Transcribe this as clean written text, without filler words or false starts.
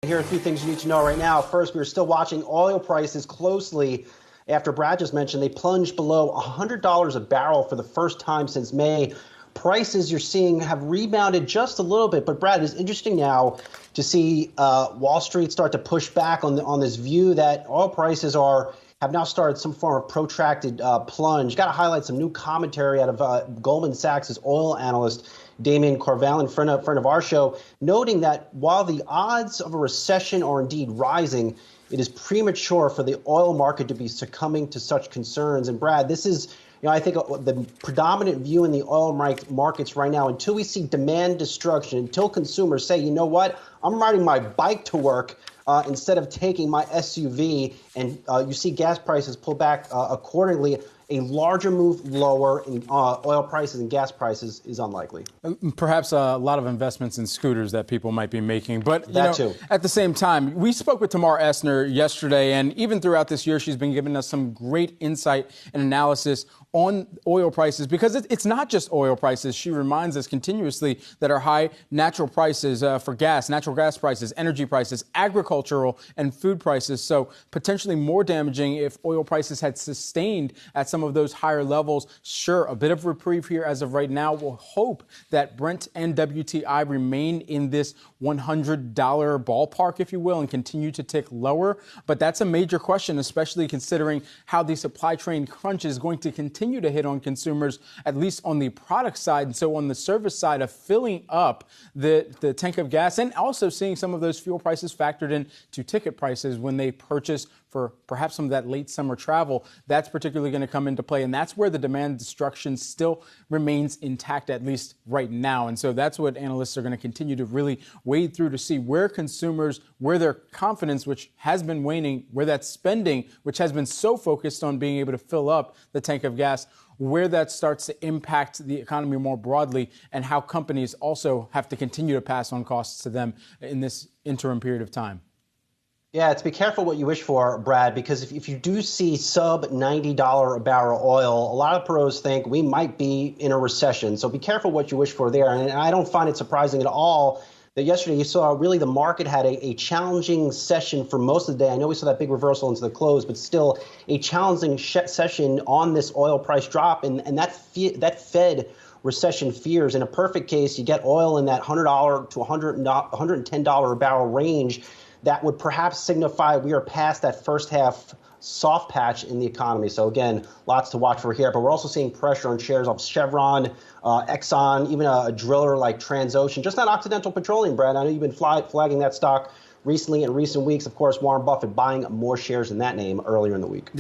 Here are a few things you need to know right now. First, we're still watching oil prices closely. After Brad just mentioned, they plunged below $100 a barrel for the first time since May. Prices you're seeing have rebounded just a little bit, but Brad, it's interesting now to see Wall Street start to push back on this view that oil prices have now started some form of protracted plunge. Got to highlight some new commentary out of Goldman Sachs' oil analyst Damien Carvalho, friend of our show, noting that while the odds of a recession are indeed rising, it is premature for the oil market to be succumbing to such concerns. And Brad, this is, I think the predominant view in the oil markets right now, until we see demand destruction, until consumers say, you know what, I'm riding my bike to work instead of taking my SUV, and you see gas prices pull back accordingly, a larger move lower in oil prices and gas prices is unlikely. Perhaps a lot of investments in scooters that people might be making. But too. At the same time, we spoke with Tamar Essner yesterday, and even throughout this year, she's been giving us some great insight and analysis on oil prices, because it's not just oil prices. She reminds us continuously that our high natural prices for gas, natural gas prices, energy prices, agricultural and food prices, so potentially more damaging if oil prices had sustained at some of those higher levels. Sure, a bit of reprieve here as of right now. We'll hope that Brent and WTI remain in this $100 ballpark, if you will, and continue to tick lower. But that's a major question, especially considering how the supply chain crunch is going to continue to hit on consumers, at least on the product side. And so on the service side of filling up the tank of gas, and also seeing some of those fuel prices factored in to ticket prices when they purchase for perhaps some of that late summer travel, that's particularly going to come into play. And that's where the demand destruction still remains intact, at least right now. And so that's what analysts are going to continue to really wade through to see where consumers, where their confidence, which has been waning, where that spending, which has been so focused on being able to fill up the tank of gas, where that starts to impact the economy more broadly, and how companies also have to continue to pass on costs to them in this interim period of time. Yeah, it's be careful what you wish for, Brad, because if you do see sub $90 a barrel oil, a lot of pros think we might be in a recession. So be careful what you wish for there. And I don't find it surprising at all that yesterday you saw really the market had a challenging session for most of the day. I know we saw that big reversal into the close, but still a challenging session on this oil price drop. And that fed recession fears. In a perfect case, you get oil in that $100 to $110 a barrel range. That would perhaps signify we are past that first half soft patch in the economy. So again, lots to watch for here. But we're also seeing pressure on shares of Chevron, Exxon, even a driller like Transocean. Just not Occidental Petroleum, Brad. I know you've been flagging that stock recently in recent weeks. Of course, Warren Buffett buying more shares in that name earlier in the week.